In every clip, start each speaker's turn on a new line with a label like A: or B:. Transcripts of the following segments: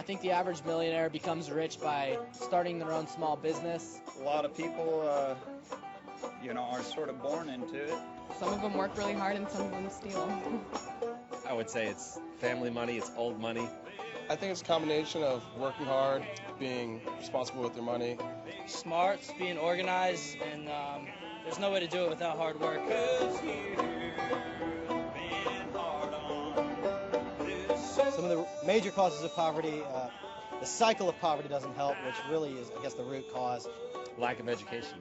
A: I think the average millionaire becomes rich by starting their own small business.
B: A lot of people, are sort of born into it.
C: Some of them work really hard and some of them steal.
D: I would say it's family money, it's old money.
E: I think it's a combination of working hard, being responsible with your money.
F: Smarts, being organized, and there's no way to do it without hard work.
G: Some of the major causes of poverty, the cycle of poverty doesn't help, which really is, I guess, the root cause.
D: Lack of education.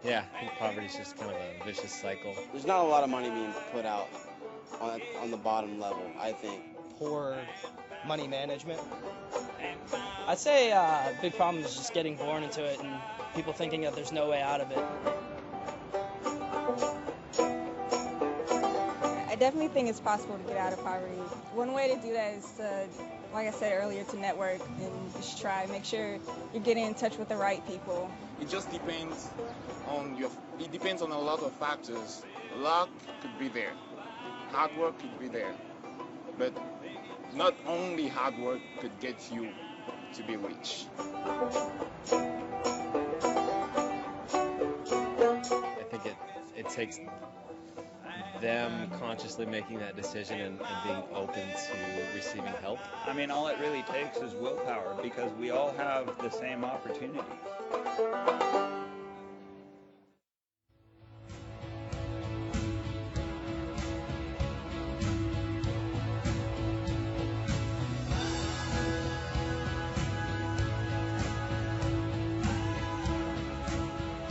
D: Yeah, I think poverty is just kind of a vicious cycle.
H: There's not a lot of money being put out on the bottom level, I think.
G: Poor money management.
F: I'd say a big problem is just getting born into it and people thinking that there's no way out of it.
C: I definitely think it's possible to get out of poverty. One way to do that is to, like I said earlier, to network and just try, make sure you're getting in touch with the right people.
I: It just depends on a lot of factors. Luck could be there. Hard work could be there. But not only hard work could get you to be rich.
D: I think it takes them consciously making that decision and being open to receiving help.
B: I mean, all it really takes is willpower because we all have the same opportunities.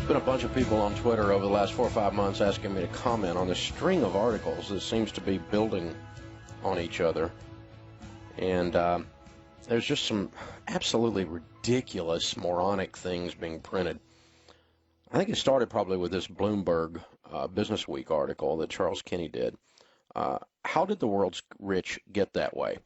J: Been a bunch of people on Twitter over the last 4 or 5 months asking me to comment on this string of articles that seems to be building on each other. And there's just some absolutely ridiculous, moronic things being printed. I think it started probably with this Bloomberg Business Week article that Charles Kinney did. How did the world's rich get that way?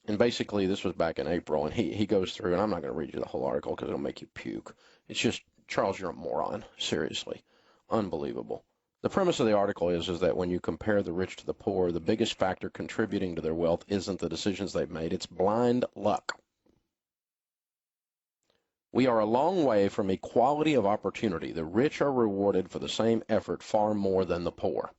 J: And basically, this was back in April, and he goes through, and I'm not going to read you the whole article because it'll make you puke. It's just, Charles, you're a moron. Seriously. Unbelievable. The premise of the article is that when you compare the rich to the poor, the biggest factor contributing to their wealth isn't the decisions they've made. It's blind luck. We are a long way from equality of opportunity. The rich are rewarded for the same effort far more than the poor.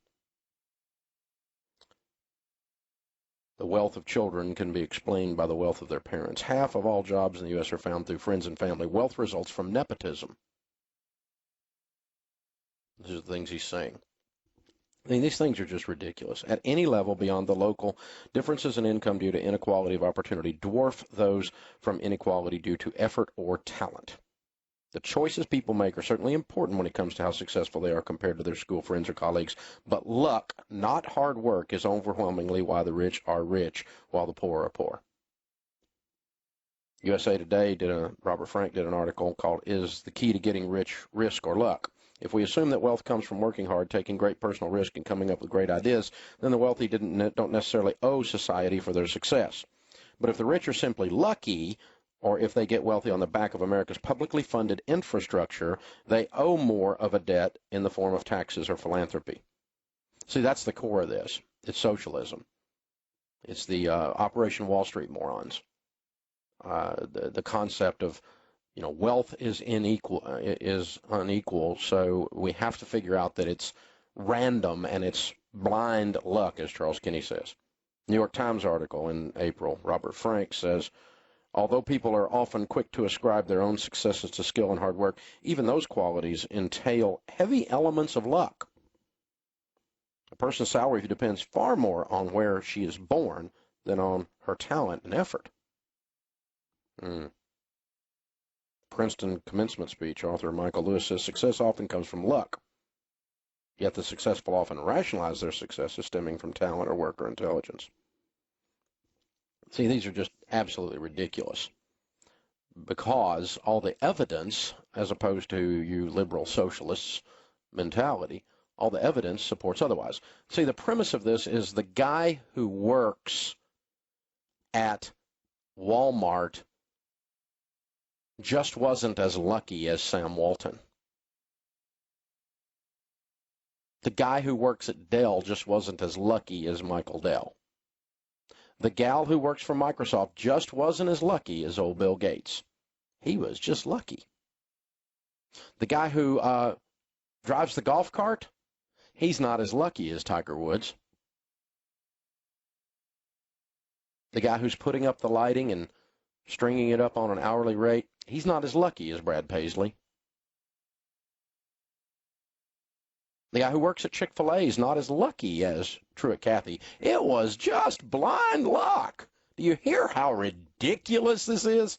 J: The wealth of children can be explained by the wealth of their parents. Half of all jobs in the U.S. are found through friends and family. Wealth results from nepotism. These are the things he's saying. I mean, these things are just ridiculous. At any level beyond the local, differences in income due to inequality of opportunity dwarf those from inequality due to effort or talent. The choices people make are certainly important when it comes to how successful they are compared to their school friends or colleagues, but luck, not hard work, is overwhelmingly why the rich are rich while the poor are poor. USA Today Robert Frank did an article called "Is the Key to Getting Rich Risk or Luck?" If we assume that wealth comes from working hard, taking great personal risk, and coming up with great ideas, then the wealthy don't necessarily owe society for their success. But if the rich are simply lucky, or if they get wealthy on the back of America's publicly funded infrastructure, they owe more of a debt in the form of taxes or philanthropy. See, that's the core of this. It's socialism. It's the Operation Wall Street morons. The concept of, wealth is unequal, so we have to figure out that it's random and it's blind luck, as Charles Kinney says. New York Times article in April, Robert Frank says, although people are often quick to ascribe their own successes to skill and hard work, even those qualities entail heavy elements of luck. A person's salary depends far more on where she is born than on her talent and effort. Princeton commencement speech author Michael Lewis says success often comes from luck, yet the successful often rationalize their success as stemming from talent or work or intelligence. See, these are just absolutely ridiculous because all the evidence, as opposed to you liberal socialists' mentality, all the evidence supports otherwise. See, the premise of this is the guy who works at Walmart just wasn't as lucky as Sam Walton. The guy who works at Dell just wasn't as lucky as Michael Dell. The gal who works for Microsoft just wasn't as lucky as old Bill Gates. He was just lucky. The guy who drives the golf cart, he's not as lucky as Tiger Woods. The guy who's putting up the lighting and stringing it up on an hourly rate, he's not as lucky as Brad Paisley. The guy who works at Chick-fil-A is not as lucky as Truett Cathy. It was just blind luck. Do you hear how ridiculous this is?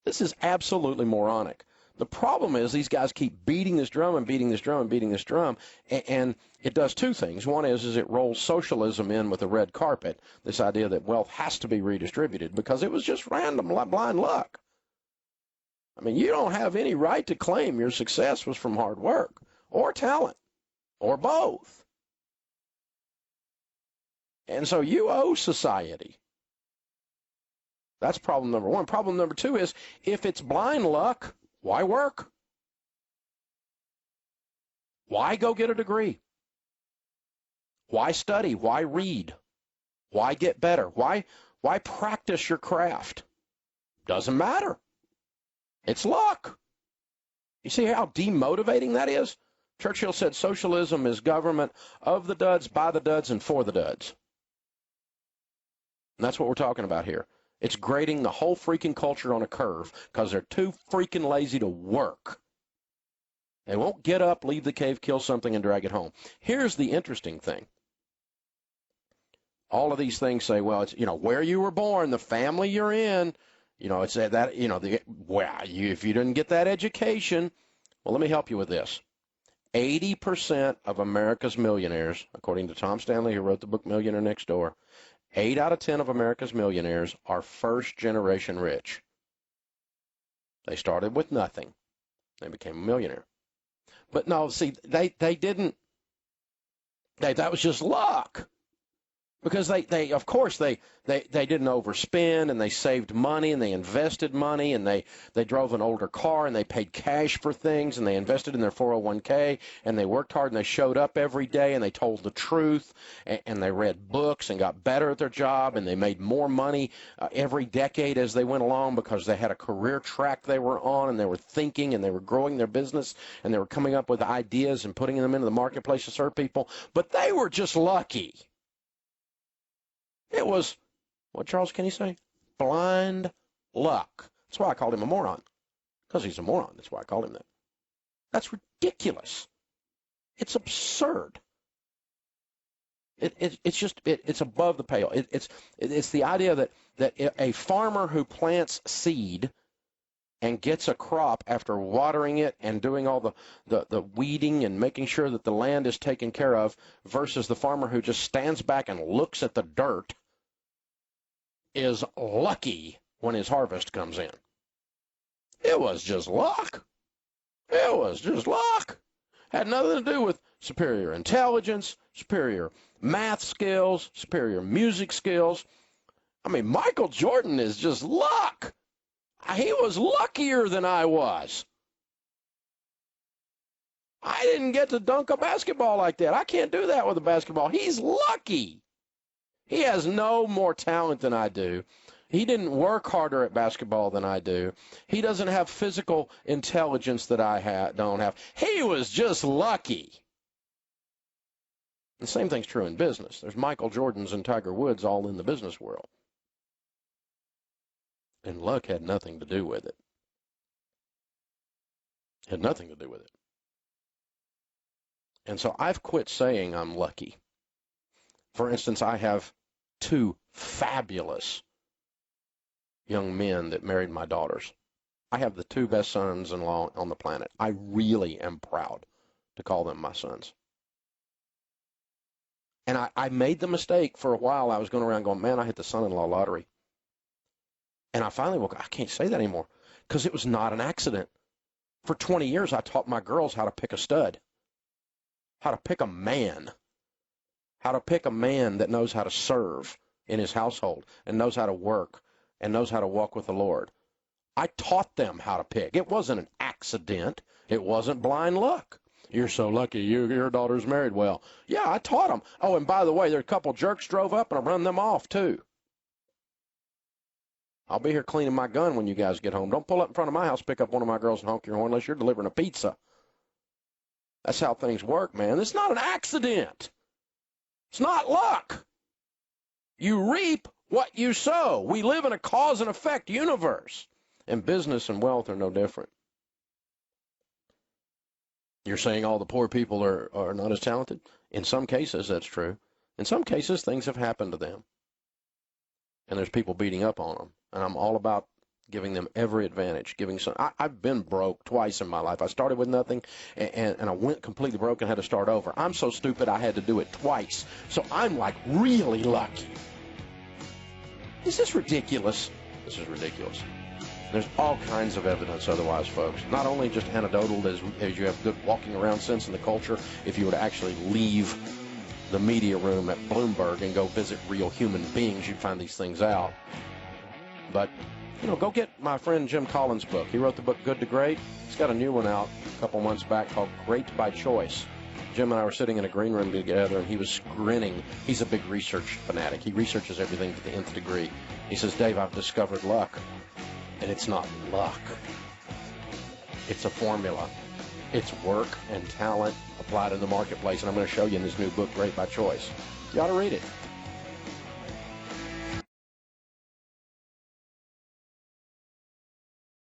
J: This is absolutely moronic. The problem is these guys keep beating this drum and beating this drum and beating this drum, and it does two things. One is it rolls socialism in with a red carpet, this idea that wealth has to be redistributed because it was just random, blind luck. I mean, you don't have any right to claim your success was from hard work or talent or both. And so you owe society. That's problem number one. Problem number two is if it's blind luck, why work? Why go get a degree? Why study? Why read? Why get better? Why practice your craft? Doesn't matter. It's luck. You see how demotivating that is? Churchill said socialism is government of the duds, by the duds, and for the duds. And that's what we're talking about here. It's grading the whole freaking culture on a curve because they're too freaking lazy to work. They won't get up, leave the cave, kill something, and drag it home. Here's the interesting thing. All of these things say, well, it's, where you were born, the family you're in, it's that, if you didn't get that education, well, let me help you with this. 80% of America's millionaires, according to Tom Stanley, who wrote the book Millionaire Next Door, 8 out of 10 of America's millionaires are first-generation rich. They started with nothing. They became a millionaire. But no, see, they didn't. That was just luck. Because they didn't overspend, and they saved money, and they invested money, and they drove an older car, and they paid cash for things, and they invested in their 401k, and they worked hard, and they showed up every day, and they told the truth, and they read books and got better at their job, and they made more money every decade as they went along because they had a career track they were on, and they were thinking, and they were growing their business, and they were coming up with ideas and putting them into the marketplace to serve people. But they were just lucky. It was, what Charles Kinney say? Blind luck. That's why I called him a moron. Because he's a moron. That's why I called him that. That's ridiculous. It's absurd. It's above the pale. It's the idea that a farmer who plants seed and gets a crop after watering it and doing all the weeding and making sure that the land is taken care of versus the farmer who just stands back and looks at the dirt is lucky when his harvest comes in. It was just luck. It was just luck. Had nothing to do with superior intelligence, superior math skills, superior music skills. I mean, Michael Jordan is just luck. He was luckier than I was. I didn't get to dunk a basketball like that. I can't do that with a basketball. He's lucky. He has no more talent than I do. He didn't work harder at basketball than I do. He doesn't have physical intelligence that I don't have. He was just lucky. The same thing's true in business. There's Michael Jordans and Tiger Woods all in the business world. And luck had nothing to do with it. Had nothing to do with it. And so I've quit saying I'm lucky. For instance, I have 2 fabulous young men that married my daughters. I have the 2 best sons-in-law on the planet. I really am proud to call them my sons. And I made the mistake for a while. I was going around going, man, I hit the son-in-law lottery. And I finally woke up, I can't say that anymore because it was not an accident. For 20 years, I taught my girls how to pick a stud, how to pick a man, how to pick a man that knows how to serve in his household and knows how to work and knows how to walk with the Lord. I taught them how to pick. It wasn't an accident. It wasn't blind luck. You're so lucky. Your daughter's married well. Yeah, I taught them. Oh, and by the way, there are a couple jerks drove up, and I run them off, too. I'll be here cleaning my gun when you guys get home. Don't pull up in front of my house, pick up one of my girls and honk your horn unless you're delivering a pizza. That's how things work, man. It's not an accident. It's not luck. You reap what you sow. We live in a cause and effect universe, and business and wealth are no different. You're saying all the poor people are not as talented? In some cases, that's true. In some cases, things have happened to them, and there's people beating up on them, and I'm all about giving them every advantage. I've been broke twice in my life. I started with nothing, and I went completely broke and had to start over. I'm so stupid I had to do it twice, so I'm like really lucky. Is this ridiculous? This is ridiculous. There's all kinds of evidence otherwise, folks. Not only just anecdotal, as you have good walking around sense in the culture, if you were to actually leave the media room at Bloomberg and go visit real human beings, you'd find these things out. But, go get my friend Jim Collins' book. He wrote the book Good to Great. He's got a new one out a couple months back called Great by Choice. Jim and I were sitting in a green room together, and he was grinning. He's a big research fanatic. He researches everything to the nth degree. He says, Dave, I've discovered luck. And it's not luck. It's a formula. It's work and talent applied in the marketplace, and I'm going to show you in this new book, Great by Choice. You ought to read it.